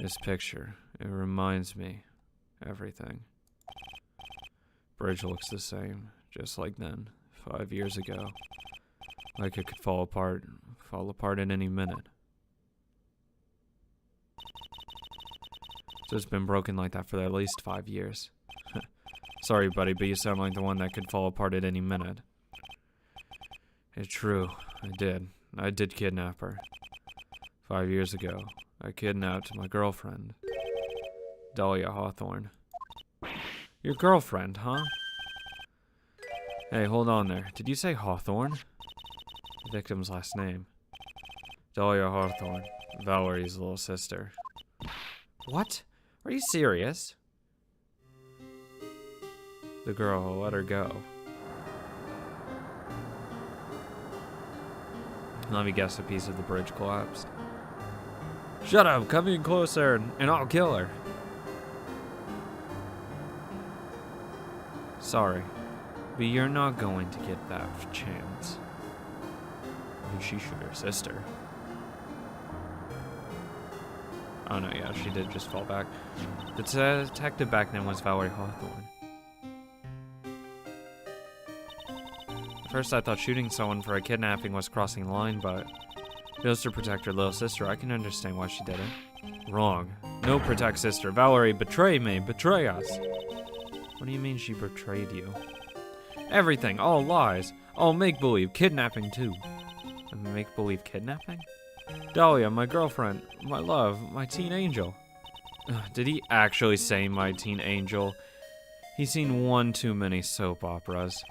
This picture, it reminds me everything. Bridge looks the same, just like then, 5 years ago. Like it could fall apart at any minute. So it's been broken like that for at least 5 years. Sorry, buddy, but you sound like the one that could fall apart at any minute. It's true, I did kidnap her. 5 years ago, I kidnapped my girlfriend, Dahlia Hawthorne. Your girlfriend, huh? Hey, hold on there. Did you say Hawthorne? The victim's last name. Dahlia Hawthorne, Valerie's little sister. What? Are you serious? The girl let her go. Let me guess, a piece of the bridge collapsed. Shut up, come in closer and I'll kill her. Sorry, but you're not going to get that chance. And she shoot her sister. Oh no, yeah, she did just fall back. The detective back then was Valerie Hawthorne. At first I thought shooting someone for a kidnapping was crossing the line, but just to protect her little sister, I can understand why she did it. Wrong. No protect sister. Valerie betrayed me. Betray us. What do you mean she betrayed you? Everything. All lies. All make-believe. Kidnapping, too. Make-believe kidnapping? Dahlia, my girlfriend. My love. My teen angel. Did he actually say my teen angel? He's seen one too many soap operas.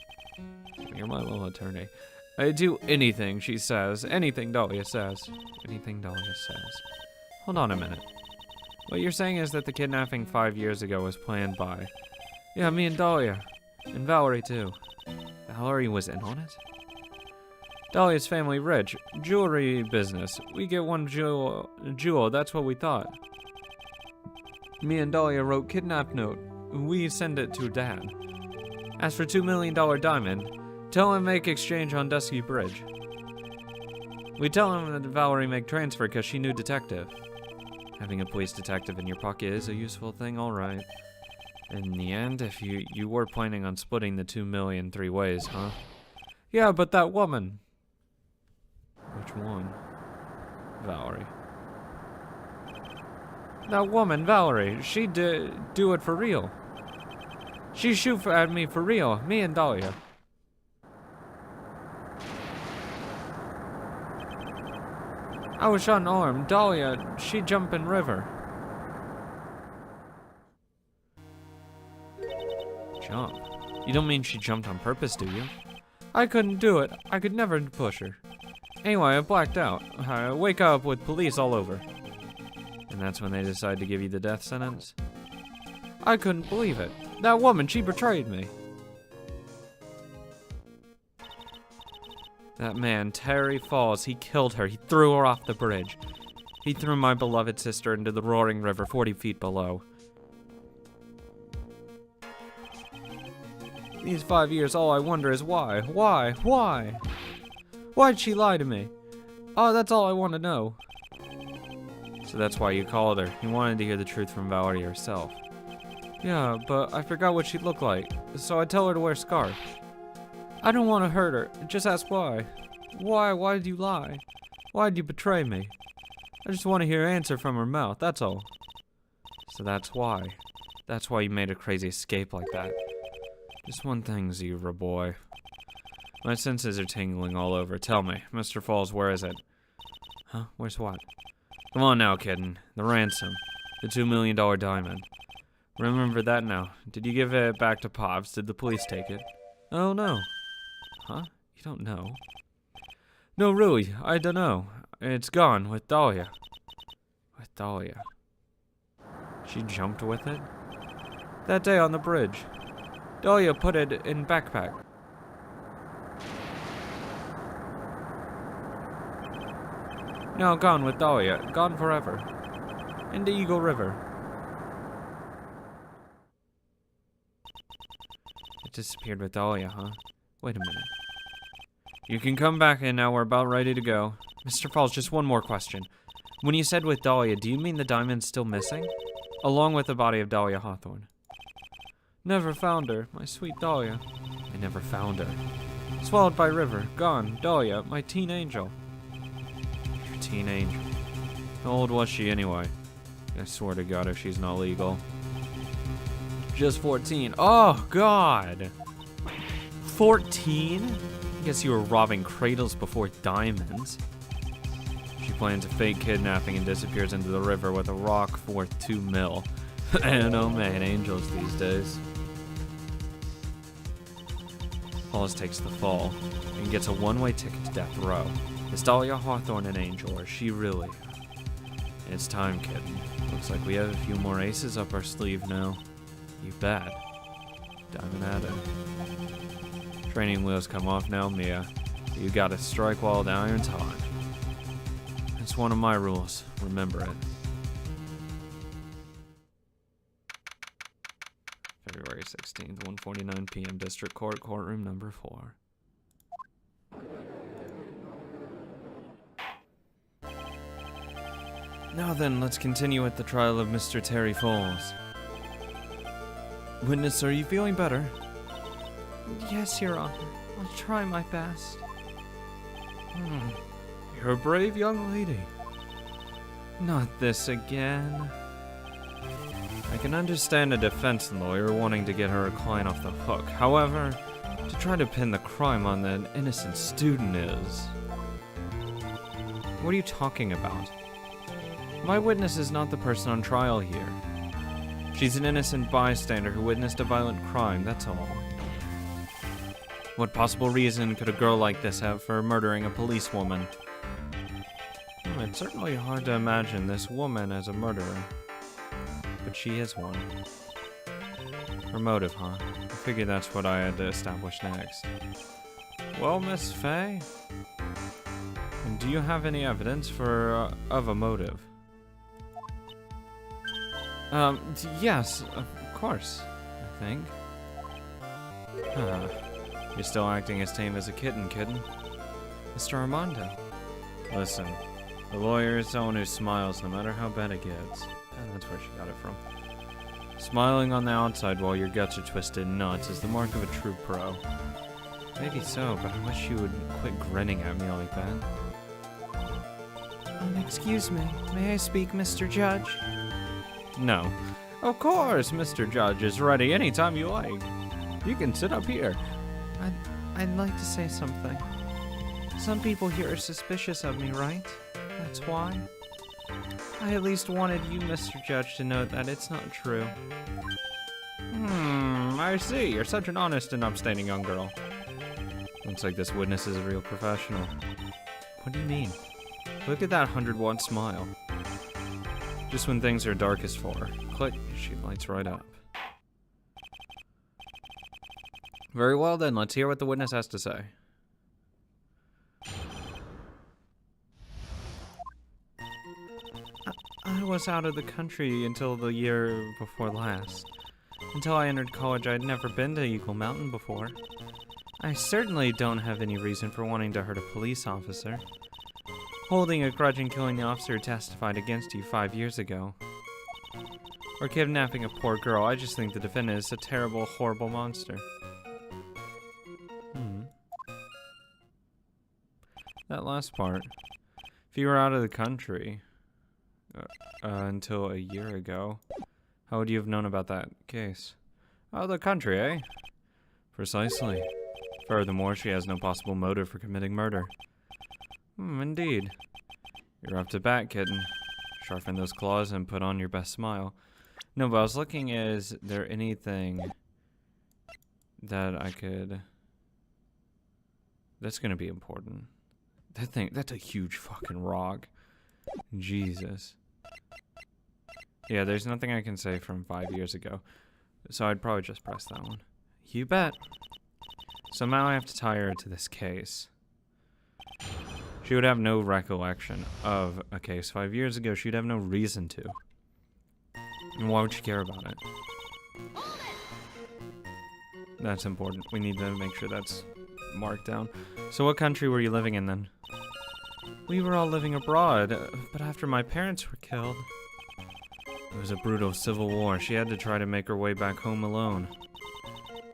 You're my little attorney. I do anything she says. Anything Dahlia says. Anything Dahlia says. Hold on a minute. What you're saying is that the kidnapping 5 years ago was planned by... Yeah, me and Dahlia. And Valerie, too. Valerie was in on it? Dahlia's family rich. Jewelry business. We get one jewel, that's what we thought. Me and Dahlia wrote kidnap note. We send it to Dad. As for $2 million diamond, tell him make exchange on Dusky Bridge. We tell him that Valerie make transfer because she knew detective. Having a police detective in your pocket is a useful thing, alright. In the end, if you were planning on splitting the 2 million 3 ways, huh? Yeah, but that woman. Which one? Valerie. That woman, Valerie, she did do it for real. She shoot at me for real, me and Dahlia. I was shot in the arm. Dahlia, she jump in river. Jump? You don't mean she jumped on purpose, do you? I couldn't do it. I could never push her. Anyway, I blacked out. I wake up with police all over. And that's when they decide to give you the death sentence? I couldn't believe it. That woman, she betrayed me. That man, Terry Falls, he killed her. He threw her off the bridge. He threw my beloved sister into the roaring river 40 feet below. These 5 years, all I wonder is why? Why? Why? Why'd she lie to me? Oh, that's all I want to know. So that's why you called her. You wanted to hear the truth from Valerie herself. Yeah, but I forgot what she looked like, so I tell her to wear a scarf. I don't want to hurt her, just ask why. Why? Why did you lie? Why did you betray me? I just want to hear an answer from her mouth, that's all. So that's why. That's why you made a crazy escape like that. Just one thing, Zebra boy. My senses are tingling all over. Tell me, Mr. Falls, where is it? Huh? Where's what? Come on now, kitten. The ransom. The $2 million diamond. Remember that now. Did you give it back to Pops? Did the police take it? Oh, no. Huh? You don't know? No, really, I don't know. It's gone with Dahlia. With Dahlia. She jumped with it? That day on the bridge. Dahlia put it in backpack. Now gone with Dahlia. Gone forever. Into Eagle River. It disappeared with Dahlia, huh? Wait a minute. You can come back in now, we're about ready to go. Mr. Falls, just one more question. When you said with Dahlia, do you mean the diamond's still missing? Along with the body of Dahlia Hawthorne. Never found her, my sweet Dahlia. I never found her. Swallowed by river, gone, Dahlia, my teen angel. Your teen angel. How old was she anyway? I swear to God if she's not legal. Just 14. Oh, God. 14? I guess you were robbing cradles before diamonds. She plans a fake kidnapping and disappears into the river with a rock worth 2 mil. And oh man, angels these days. Paulus takes the fall and gets a one-way ticket to death row. Is Dahlia Hawthorne an angel, or is she really? It's time, kitten. Looks like we have a few more aces up our sleeve now. You bet. Diamond at it. Training wheels come off now, Mia. You gotta strike while the iron's hot. It's one of my rules. Remember it. February 16th, 1:49 p.m. District Court, courtroom number 4. Now then, let's continue with the trial of Mr. Terry Falls. Witness, are you feeling better? Yes, Your Honor. I'll try my best. You're a brave young lady. Not this again. I can understand a defense lawyer wanting to get her client off the hook. However, to try to pin the crime on an innocent student is... What are you talking about? My witness is not the person on trial here. She's an innocent bystander who witnessed a violent crime, that's all. What possible reason could a girl like this have for murdering a policewoman? It's certainly hard to imagine this woman as a murderer. But she is one. Her motive, huh? I figured that's what I had to establish next. Well, Miss Faye? Do you have any evidence of a motive? Yes, of course, I think. You're still acting as tame as a kitten. Mr. Armando. Listen, the lawyer is someone who smiles no matter how bad it gets. And that's where she got it from. Smiling on the outside while your guts are twisted nuts is the mark of a true pro. Maybe so, but I wish you would quit grinning at me like that. Excuse me, may I speak, Mr. Judge? No. Of course, Mr. Judge is ready anytime you like. You can sit up here. I'd like to say something. Some people here are suspicious of me, right? That's why. I at least wanted you, Mr. Judge, to know that it's not true. I see. You're such an honest and upstanding young girl. Looks like this witness is a real professional. What do you mean? Look at that 100-watt smile. Just when things are darkest for her. Click, she lights right up. Very well then, let's hear what the witness has to say. I was out of the country until the year before last. Until I entered college, I'd never been to Eagle Mountain before. I certainly don't have any reason for wanting to hurt a police officer. Holding a grudge and killing the officer who testified against you 5 years ago. Or kidnapping a poor girl. I just think the defendant is a terrible, horrible monster. That last part. If you were out of the country until a year ago, how would you have known about that case? Out of the country, eh? Precisely. Furthermore, she has no possible motive for committing murder. Indeed. You're up to bat, kitten. Sharpen those claws and put on your best smile. No, but I was looking, is there anything that I could... That's gonna be important. That thing, that's a huge fucking rock. Jesus. Yeah, there's nothing I can say from 5 years ago. So I'd probably just press that one. You bet. So now I have to tie her to this case. She would have no recollection of a case 5 years ago. She'd have no reason to. And why would she care about it? That's important. We need to make sure that's marked down. So what country were you living in then? We were all living abroad, but after my parents were killed... It was a brutal civil war. She had to try to make her way back home alone.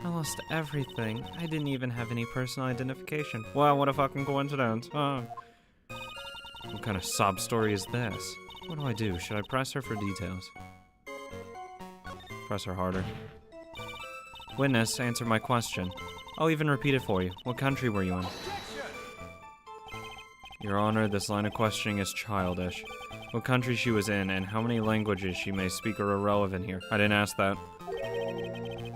I lost everything. I didn't even have any personal identification. Wow, what a fucking coincidence. Oh. What kind of sob story is this? What do I do? Should I press her for details? Press her harder. Witness, answer my question. I'll even repeat it for you. What country were you in? Your Honor, this line of questioning is childish. What country she was in and how many languages she may speak are irrelevant here. I didn't ask that.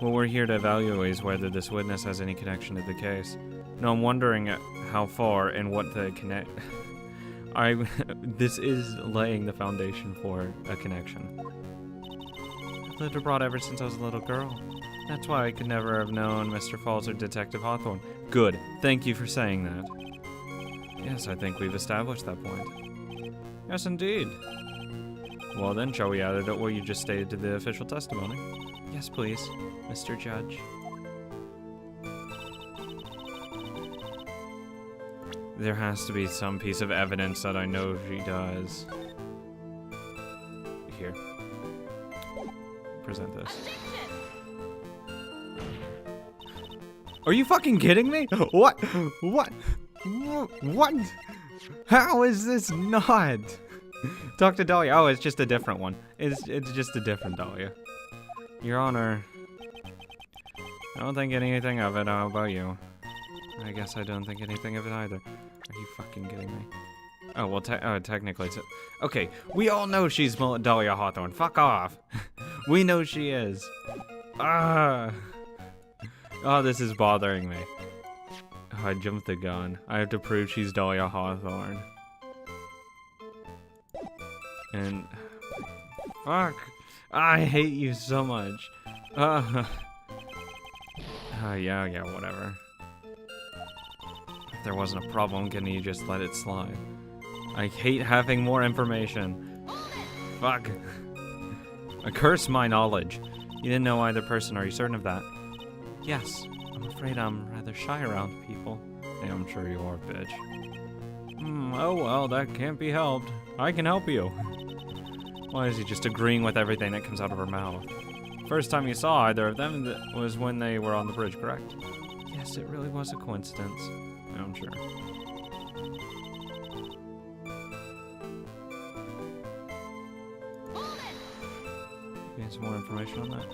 What we're here to evaluate is whether this witness has any connection to the case. No, I'm wondering how far and what the this is laying the foundation for a connection. I've lived abroad ever since I was a little girl. That's why I could never have known Mr. Falls or Detective Hawthorne. Good. Thank you for saying that. Yes, I think we've established that point. Yes, indeed. Well then, shall we add it to what you just stated to the official testimony? Yes, please, Mr. Judge. There has to be some piece of evidence that I know she does. Here. Present this. Are you fucking kidding me? What? What? What? How is this not? Dr. Dahlia. Oh, it's just a different one. It's just a different Dahlia. Your Honor, I don't think anything of it. How about you? I guess I don't think anything of it either. Are you fucking kidding me? Oh, well, technically it's... Okay, we all know she's Dahlia Hawthorne. Fuck off. We know she is. Ah. Oh, this is bothering me. Oh, I jumped the gun. I have to prove she's Dahlia Hawthorne. And... Fuck. I hate you so much. Yeah, whatever. If there wasn't a problem, can you just let it slide? I hate having more information. Fuck. I curse my knowledge. You didn't know either person, are you certain of that? Yes, I'm afraid I'm rather shy around people. Yeah, I'm sure you are, bitch. Oh well, that can't be helped. I can help you. Why is he just agreeing with everything that comes out of her mouth? First time you saw either of them was when they were on the bridge, correct? Yes, it really was a coincidence. Yeah, I'm sure. Get some more information on that.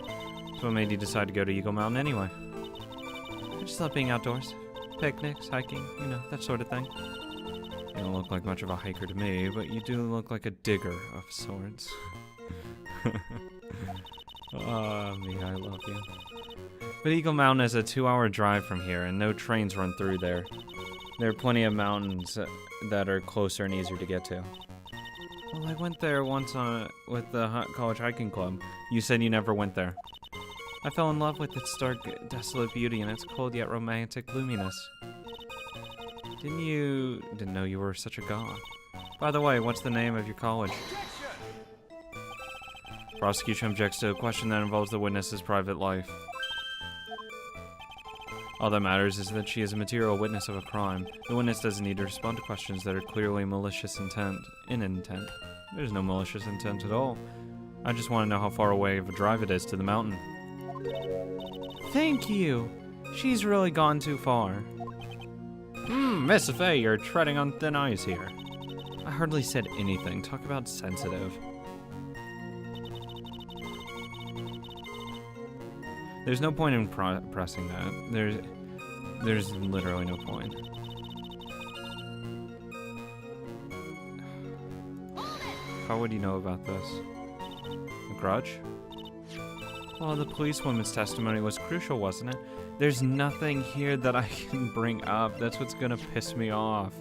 So what made you decide to go to Eagle Mountain anyway? I just love being outdoors. Picnics, hiking, you know, that sort of thing. You don't look like much of a hiker to me, but you do look like a digger of sorts. Me, I love you. But Eagle Mountain is a 2-hour drive from here, and no trains run through there. There are plenty of mountains that are closer and easier to get to. Well, I went there once with the college hiking club. You said you never went there. I fell in love with its stark, desolate beauty and its cold yet romantic gloominess. Didn't know you were such a god. By the way, what's the name of your college? Prosecution objects to a question that involves the witness's private life. All that matters is that she is a material witness of a crime. The witness doesn't need to respond to questions that are clearly malicious intent. There's no malicious intent at all. I just want to know how far away of a drive it is to the mountain. Thank you. She's really gone too far. Miss Faye, you're treading on thin ice here. I hardly said anything. Talk about sensitive. There's no point in pressing that. There's literally no point. How would you know about this? A grudge? Well, the policewoman's testimony was crucial, wasn't it? There's nothing here that I can bring up. That's what's gonna piss me off.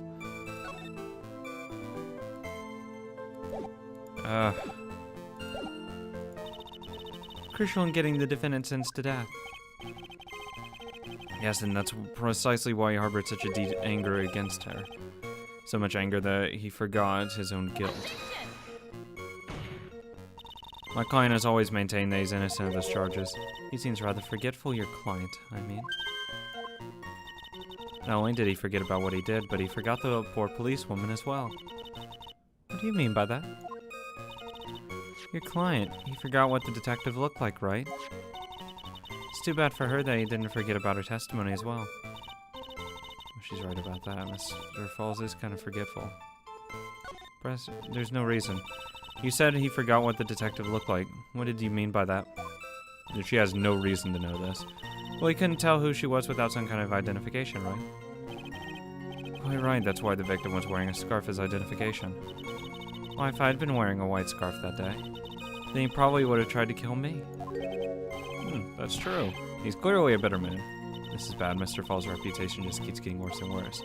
Crucial in getting the defendant sentenced to death. Yes, and that's precisely why he harbored such a deep anger against her. So much anger that he forgot his own guilt. My client has always maintained that he's innocent of those charges. He seems rather forgetful, your client, I mean. Not only did he forget about what he did, but he forgot the poor policewoman as well. What do you mean by that? Your client. He forgot what the detective looked like, right? It's too bad for her that he didn't forget about her testimony as well. She's right about that. Mr. Falls is kind of forgetful. There's no reason. You said he forgot what the detective looked like. What did you mean by that? She has no reason to know this. Well, he couldn't tell who she was without some kind of identification, right? Quite right, that's why the victim was wearing a scarf as identification. Why, if I had been wearing a white scarf that day, then he probably would have tried to kill me. That's true. He's clearly a bitter man. This is bad. Mr. Falls' reputation just keeps getting worse and worse.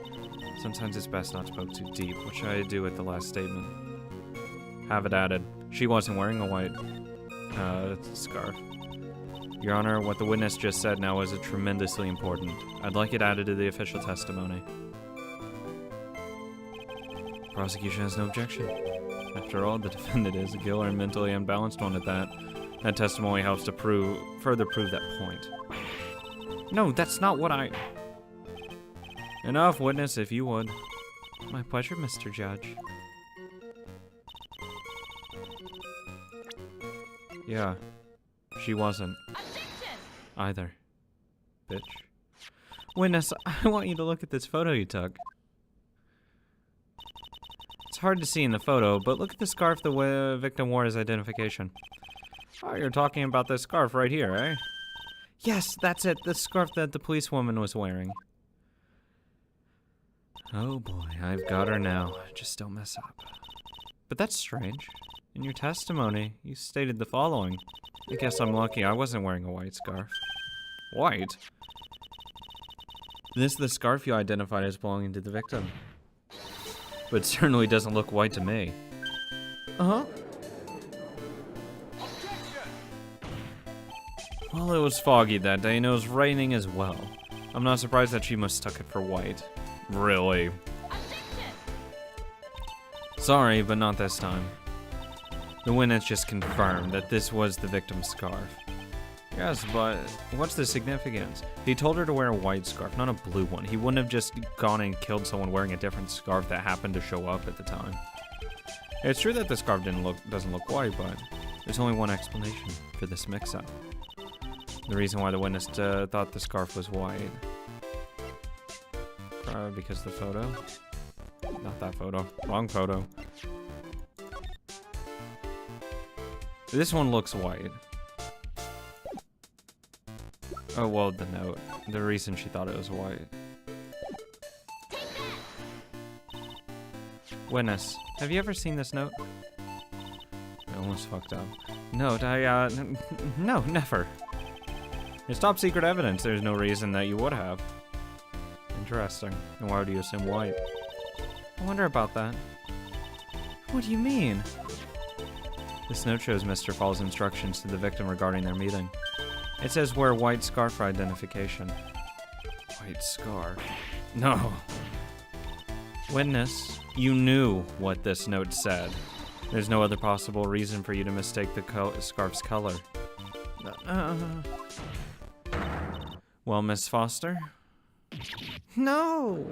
Sometimes it's best not to poke too deep. What should I do with the last statement? Have it added. She wasn't wearing a white scarf. Your Honor, what the witness just said now is tremendously important. I'd like it added to the official testimony. Prosecution has no objection. After all, the defendant is a killer and mentally unbalanced one at that. That testimony helps to further prove that point. No, that's not what I... Enough, witness, if you would. My pleasure, Mr. Judge. Yeah, she wasn't. Either. Bitch. Witness, I want you to look at this photo you took. It's hard to see in the photo, but look at the scarf the victim wore as identification. Oh, you're talking about this scarf right here, eh? Yes, that's it. The scarf that the policewoman was wearing. Oh boy, I've got her now. Just don't mess up. But that's strange. In your testimony, you stated the following. I guess I'm lucky I wasn't wearing a white scarf. White? This is the scarf you identified as belonging to the victim. But it certainly doesn't look white to me. Uh-huh. Well, it was foggy that day, and it was raining as well. I'm not surprised that she mistook it for white. Really? Sorry, but not this time. The witness just confirmed that this was the victim's scarf. Yes, but what's the significance? He told her to wear a white scarf, not a blue one. He wouldn't have just gone and killed someone wearing a different scarf that happened to show up at the time. It's true that the scarf doesn't look white, but there's only one explanation for this mix-up. The reason why the witness thought the scarf was white. Probably because the photo. Not that photo. Wrong photo. This one looks white. Oh, well, the note. The reason she thought it was white. Witness, have you ever seen this note? I almost fucked up. Note, no, never. It's top secret evidence. There's no reason that you would have. Interesting. And why would you assume white? I wonder about that. What do you mean? This note shows Mr. Fall's instructions to the victim regarding their meeting. It says wear white scarf for identification. White scarf? No. Witness, you knew what this note said. There's no other possible reason for you to mistake the scarf's color. Well, Miss Foster? No!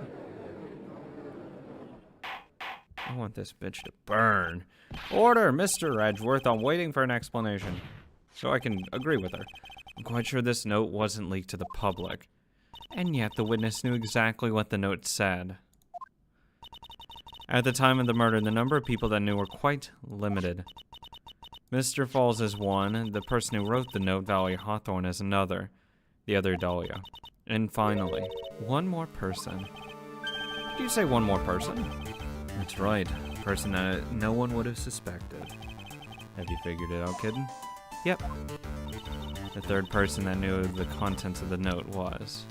I want this bitch to burn. Order, Mr. Edgeworth. I'm waiting for an explanation. So I can agree with her. I'm quite sure this note wasn't leaked to the public. And yet the witness knew exactly what the note said. At the time of the murder, the number of people that knew were quite limited. Mr. Falls is one, the person who wrote the note, Valerie Hawthorne, is another, the other Dahlia. And finally, one more person. Did you say one more person? That's right, a person that no one would have suspected. Have you figured it out, kitten? Yep. The third person that knew the contents of the note was...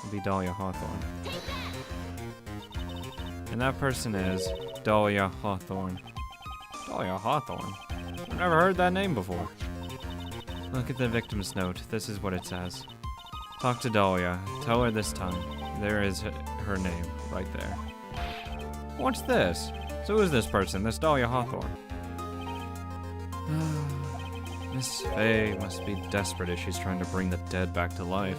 would be Dahlia Hawthorne. And that person is Dahlia Hawthorne. Dahlia Hawthorne? I've never heard that name before. Look at the victim's note. This is what it says. Talk to Dahlia. Tell her this time. There is her name, right there. What's this? So who is this person? This Dahlia Hawthorne? Miss Faye must be desperate if she's trying to bring the dead back to life.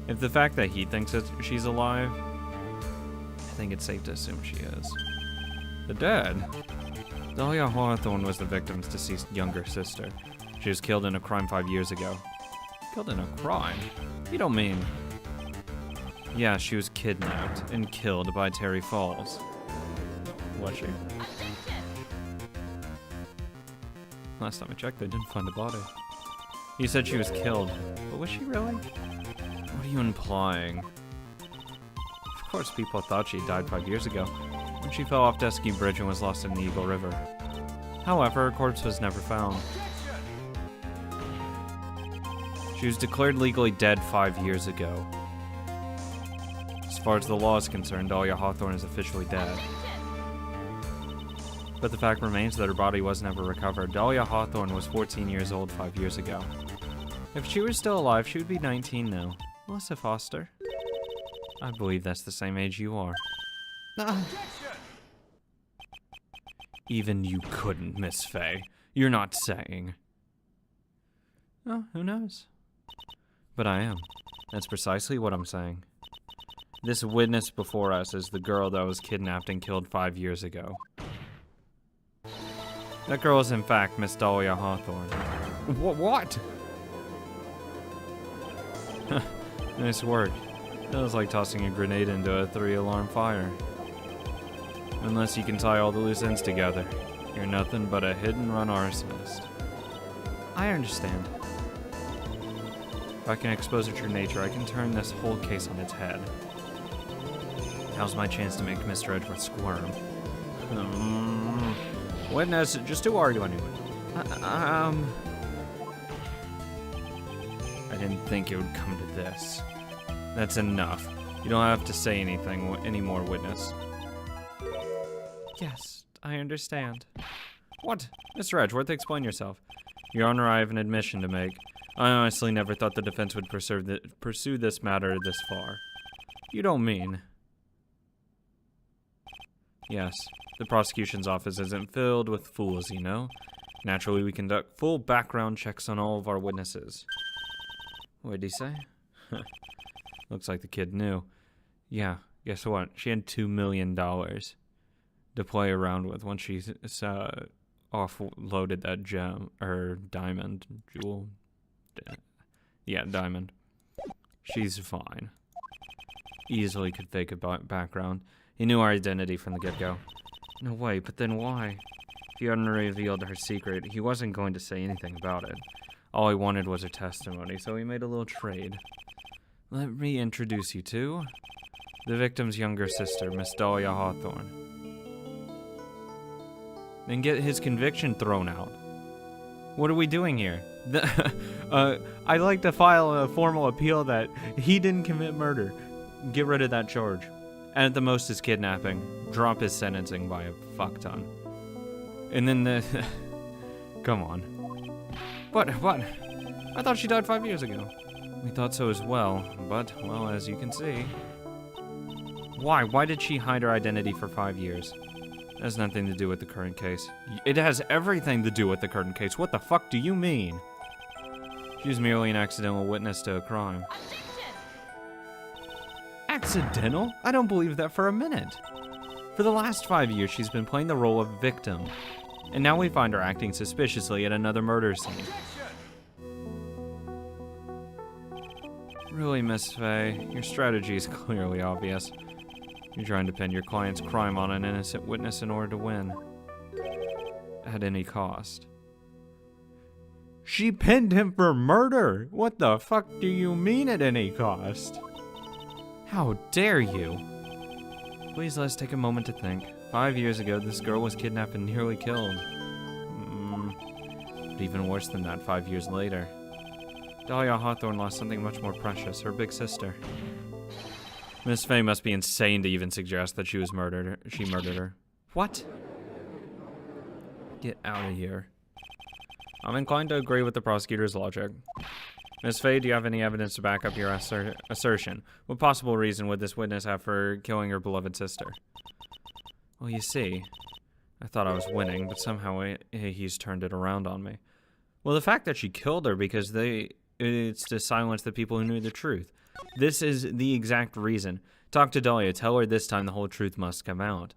If the fact that he thinks that she's alive, I think it's safe to assume she is. The dead? Dahlia Hawthorne was the victim's deceased younger sister. She was killed in a crime 5 years ago. Killed in a crime? You don't mean... Yeah, she was kidnapped and killed by Terry Falls. Was she? Last time I checked, they didn't find a body. You said she was killed, but was she really? What are you implying? Of course, people thought she died 5 years ago, when she fell off Dusky Bridge and was lost in the Eagle River. However, her corpse was never found. She was declared legally dead 5 years ago. As far as the law is concerned, Dahlia Hawthorne is officially dead. But the fact remains that her body was never recovered. Dahlia Hawthorne was 14 years old 5 years ago. If she were still alive, she would be 19 now. Melissa Foster? I believe that's the same age you are. Even you couldn't, Miss Faye. You're not saying. Oh, who knows? But I am. That's precisely what I'm saying. This witness before us is the girl that was kidnapped and killed 5 years ago. That girl is in fact Miss Dahlia Hawthorne. What? Nice work. That was like tossing a grenade into a 3-alarm fire. Unless you can tie all the loose ends together, you're nothing but a hit-and-run arsonist. I understand. If I can expose her true nature, I can turn this whole case on its head. Now's my chance to make Mr. Edgeworth squirm. Witness, just to argue anyway. I didn't think it would come to this. That's enough. You don't have to say anything anymore, witness. Yes, I understand. What? Mr. Edgeworth, explain yourself. Your Honor, I have an admission to make. I honestly never thought the defense would pursue this matter this far. You don't mean... Yes, the prosecution's office isn't filled with fools, you know. Naturally, we conduct full background checks on all of our witnesses. What did he say? Looks like the kid knew. Yeah, guess what? She had $2 million to play around with once she offloaded that gem, or diamond, jewel. Yeah, diamond. She's fine. Easily could fake a background. He knew our identity from the get-go. No way, but then why? If he hadn't revealed her secret, he wasn't going to say anything about it. All he wanted was her testimony, so he made a little trade. Let me introduce you to the victim's younger sister, Miss Dahlia Hawthorne. Then get his conviction thrown out. What are we doing here? I'd like to file a formal appeal that he didn't commit murder. Get rid of that charge. And at the most is kidnapping. Drop his sentencing by a fuck ton. And then the... Come on. What? I thought she died 5 years ago. We thought so as well, but, well, as you can see... Why? Why did she hide her identity for 5 years? It has nothing to do with the current case. It has everything to do with the current case. What the fuck do you mean? She was merely an accidental witness to a crime. Accidental? I don't believe that for a minute. For the last 5 years, she's been playing the role of victim. And now we find her acting suspiciously at another murder scene. Really, Miss Faye, your strategy is clearly obvious. You're trying to pin your client's crime on an innocent witness in order to win. At any cost. She pinned him for murder! What the fuck do you mean at any cost? How dare you? Please let's take a moment to think. 5 years ago, this girl was kidnapped and nearly killed. But even worse than that, 5 years later. Dahlia Hawthorne lost something much more precious, her big sister. Miss Faye must be insane to even suggest that she murdered her. What? Get out of here. I'm inclined to agree with the prosecutor's logic. Miss Faye, do you have any evidence to back up your assertion? What possible reason would this witness have for killing her beloved sister? Well, you see, I thought I was winning, but somehow he's turned it around on me. Well, the fact that she killed her because it's to silence the people who knew the truth. This is the exact reason. Talk to Dahlia. Tell her this time the whole truth must come out.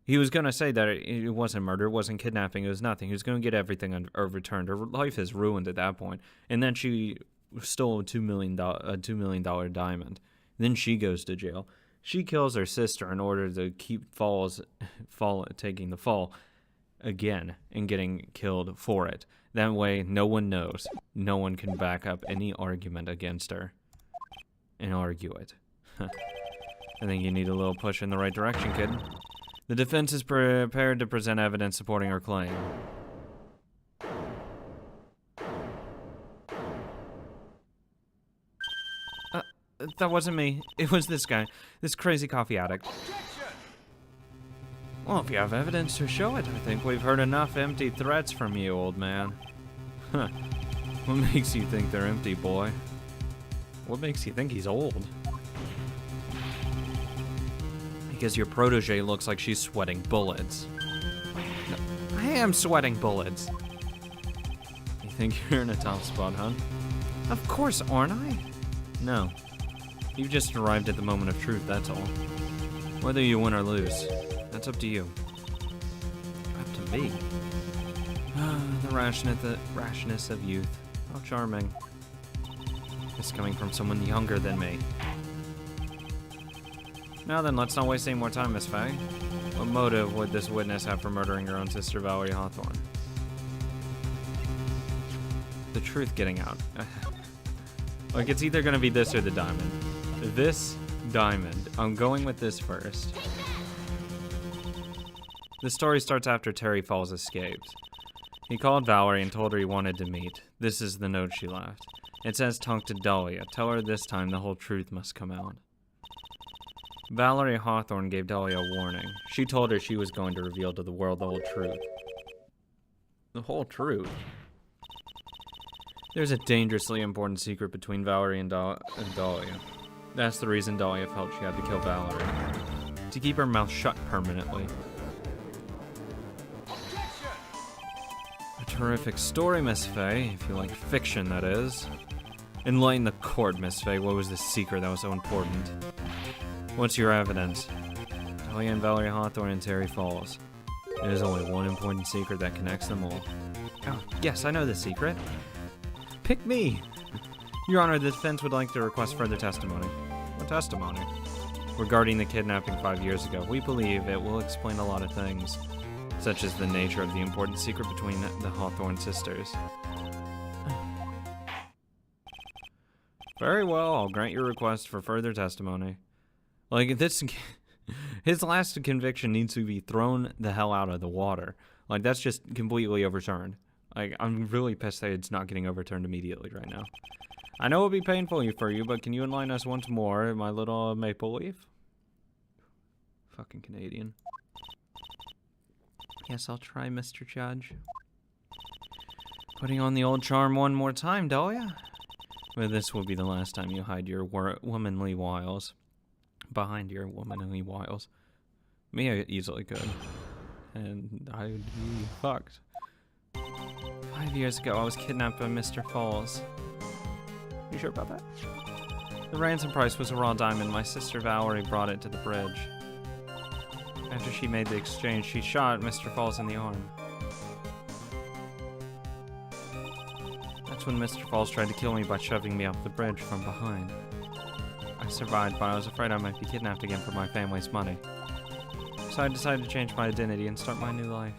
He was going to say that it wasn't murder, it wasn't kidnapping, it was nothing. He was going to get everything overturned. Her life is ruined at that point. And then she stole a $2 million diamond. Then she goes to jail. She kills her sister in order to keep taking the fall again and getting killed for it. That way, no one knows. No one can back up any argument against her and argue it. I think you need a little push in the right direction, kid. The defense is prepared to present evidence supporting her claim. That wasn't me. It was this guy. This crazy coffee addict. Well, if you have evidence to show it, I think we've heard enough empty threats from you, old man. Huh. What makes you think they're empty, boy? What makes you think he's old? Because your protege looks like she's sweating bullets. No, I am sweating bullets. You think you're in a top spot, huh? Of course, aren't I? No. You've just arrived at the moment of truth, that's all. Whether you win or lose, that's up to you. Up to me? The rashness of youth. How charming. It's coming from someone younger than me. Now then, let's not waste any more time, Miss Faye. What motive would this witness have for murdering her own sister, Valerie Hawthorne? The truth getting out. Like, it's either gonna be this or the diamond. This diamond. I'm going with this first. The story starts after Terry Falls escapes. He called Valerie and told her he wanted to meet. This is the note she left. It says, talk to Dahlia. Tell her this time the whole truth must come out. Valerie Hawthorne gave Dahlia a warning. She told her she was going to reveal to the world the whole truth. The whole truth? There's a dangerously important secret between Valerie and Dahlia. That's the reason Dahlia felt she had to kill Valerie. To keep her mouth shut permanently. A terrific story, Miss Faye, if you like fiction, that is. Enlighten the court, Miss Faye. What was the secret that was so important? What's your evidence? Dahlia and Valerie Hawthorne and Terry Falls. There's only one important secret that connects them all. Oh, yes, I know the secret. Pick me! Your Honor, the defense would like to request further testimony. What testimony? Regarding the kidnapping 5 years ago. We believe it will explain a lot of things, such as the nature of the important secret between the Hawthorne sisters. Very well, I'll grant your request for further testimony. Like, this... His last conviction needs to be thrown the hell out of the water. Like, that's just completely overturned. Like, I'm really pissed that it's not getting overturned immediately right now. I know it'll be painful for you, but can you enlighten us once more, my little maple leaf? Fucking Canadian. Yes, I'll try, Mr. Judge. Putting on the old charm one more time, Dahlia. But this will be the last time you hide your womanly wiles. Behind your womanly wiles. Me, I easily could. And I would be fucked. 5 years ago, I was kidnapped by Mr. Falls. You sure about that? The ransom price was a raw diamond. My sister Valerie brought it to the bridge. After she made the exchange, she shot Mr. Falls in the arm. That's when Mr. Falls tried to kill me by shoving me off the bridge from behind. I survived, but I was afraid I might be kidnapped again for my family's money. So I decided to change my identity and start my new life.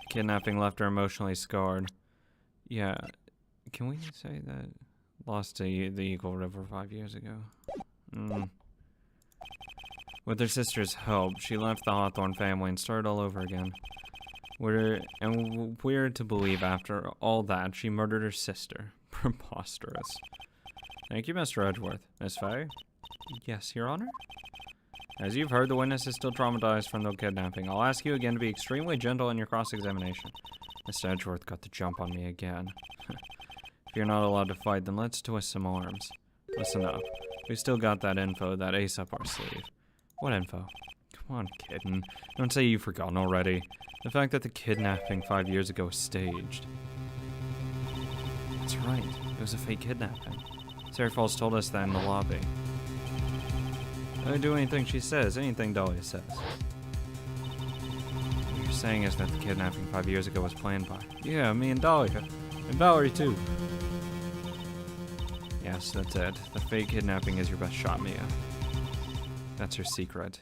Kidnapping left her emotionally scarred. Yeah, can we say that? Lost to the Eagle River 5 years ago. With her sister's help, she left the Hawthorne family and started all over again. We're to believe after all that, she murdered her sister. Preposterous. Thank you, Mr. Edgeworth. Miss Faye? Yes, Your Honor? As you've heard, the witness is still traumatized from the kidnapping. I'll ask you again to be extremely gentle in your cross-examination. Mr. Edgeworth got the jump on me again. If you're not allowed to fight, then let's twist some arms. Listen up. We still got that info, that ace up our sleeve. What info? Come on, kitten. Don't say you've forgotten already. The fact that the kidnapping 5 years ago was staged. That's right. It was a fake kidnapping. Sarah Falls told us that in the lobby. I do anything she says, anything Dahlia says. What you're saying is that the kidnapping 5 years ago was planned by... Yeah, me and Dahlia. And Valerie, too. Yes, that's it. The fake kidnapping is your best shot, Mia. That's her secret.